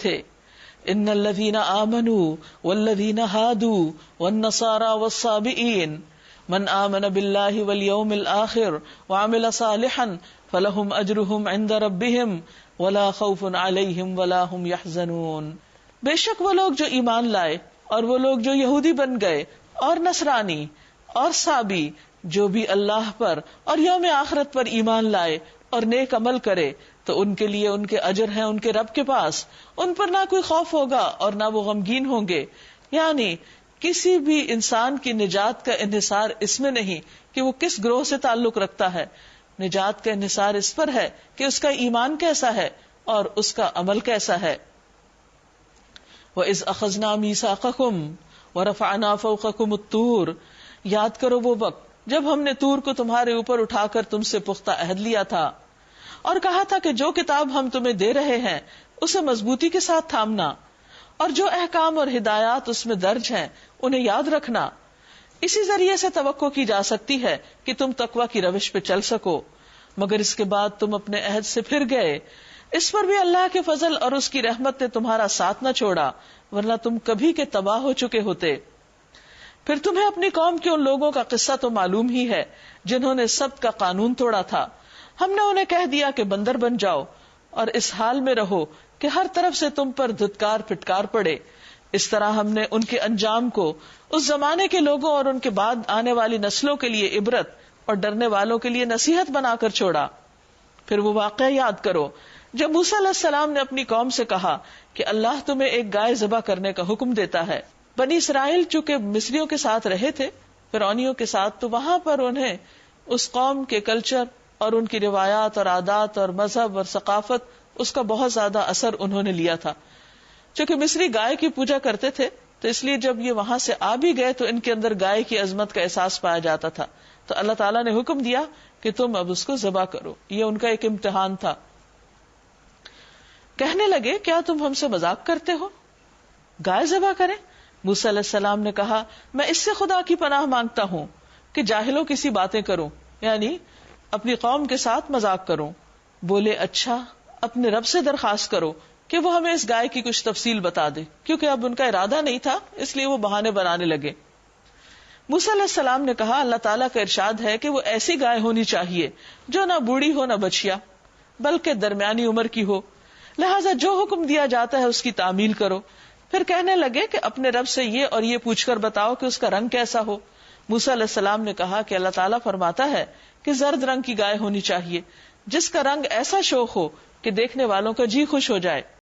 تھے. ان الذین آمنوا والذین ہادوا والنصارى والصابئین من آمن باللہ والیوم الآخر وعمل صالحا فلہم اجرہم عند ربہم ولا خوف علیہم ولا ہم یحزنون. بے شک وہ لوگ جو ایمان لائے اور وہ لوگ جو یہودی بن گئے اور نصرانی اور صابی جو بھی اللہ پر اور یوم آخرت پر ایمان لائے اور نیک عمل کرے تو ان کے لیے ان کے اجر ہیں ان کے رب کے پاس، ان پر نہ کوئی خوف ہوگا اور نہ وہ غمگین ہوں گے. یعنی کسی بھی انسان کی نجات کا انحصار اس میں نہیں کہ وہ کس گروہ سے تعلق رکھتا ہے. نجات کا انحصار اس پر ہے کہ اس کا ایمان کیسا ہے اور اس کا عمل کیسا ہے. وَإِذْ أَخَذْنَا مِيثَاقَكُمْ وَرَفَعْنَا فَوْقَكُمُ الطُّورَ. یاد کرو وہ وقت جب ہم نے طور کو تمہارے اوپر اٹھا کر تم سے پختہ عہد لیا تھا اور کہا تھا کہ جو کتاب ہم تمہیں دے رہے ہیں اسے مضبوطی کے ساتھ تھامنا اور جو احکام اور ہدایات اس میں درج ہیں انہیں یاد رکھنا. اسی ذریعے سے توقع کی جا سکتی ہے کہ تم تقوی کی روش پہ چل سکو، مگر اس کے بعد تم اپنے عہد سے پھر گئے. اس پر بھی اللہ کے فضل اور اس کی رحمت نے تمہارا ساتھ نہ چھوڑا، ورنہ تم کبھی کے تباہ ہو چکے ہوتے. پھر تمہیں اپنی قوم کے ان لوگوں کا قصہ تو معلوم ہی ہے جنہوں نے سبت کا قانون توڑا تھا. ہم نے انہیں کہہ دیا کہ بندر بن جاؤ اور اس حال میں رہو کہ ہر طرف سے تم پر دھتکار پھٹکار پڑے. اس طرح ہم نے ان کے انجام کو اس زمانے کے لوگوں اور ان کے بعد آنے والی نسلوں کے لیے عبرت اور ڈرنے والوں کے لیے نصیحت بنا کر چھوڑا. پھر وہ واقعہ یاد کرو جب موسیٰ علیہ السلام نے اپنی قوم سے کہا کہ اللہ تمہیں ایک گائے ذبح کرنے کا حکم دیتا ہے. بنی اسرائیل چونکہ مصریوں کے ساتھ رہے تھے، فرعونیوں کے ساتھ، تو وہاں پر انہیں اس قوم کے کلچر اور ان کی روایات اور عادات اور مذہب اور ثقافت اس کا بہت زیادہ اثر انہوں نے لیا تھا. چونکہ مصری گائے کی پوجا کرتے تھے تو اس لیے جب یہ وہاں سے آ بھی گئے تو ان کے اندر گائے کی عظمت کا احساس پایا جاتا تھا. تو اللہ تعالیٰ نے حکم دیا کہ تم اب اس کو ذبح کرو. یہ ان کا ایک امتحان تھا. کہنے لگے کیا تم ہم سے مذاق کرتے ہو؟ گائے ذبح کریں؟ موسیٰ علیہ السلام نے کہا میں اس سے خدا کی پناہ مانگتا ہوں کہ جاہلوں کی سی باتیں کروں، یعنی اپنی قوم کے ساتھ مذاق کروں. بولے اچھا اپنے رب سے درخواست کرو کہ وہ ہمیں اس گائے کی کچھ تفصیل بتا دے. کیونکہ اب ان کا ارادہ نہیں تھا اس لیے وہ بہانے بنانے لگے. موسیٰ علیہ السلام نے کہا اللہ تعالیٰ کا ارشاد ہے کہ وہ ایسی گائے ہونی چاہیے جو نہ بوڑھی ہو نہ بچیا بلکہ درمیانی عمر کی ہو، لہٰذا جو حکم دیا جاتا ہے اس کی تعمیل کرو. پھر کہنے لگے کہ اپنے رب سے یہ اور یہ پوچھ کر بتاؤ کہ اس کا رنگ کیسا ہو. موسیٰ علیہ السلام نے کہا کہ اللہ تعالیٰ فرماتا ہے کہ زرد رنگ کی گائے ہونی چاہیے جس کا رنگ ایسا شوخ ہو کہ دیکھنے والوں کا جی خوش ہو جائے.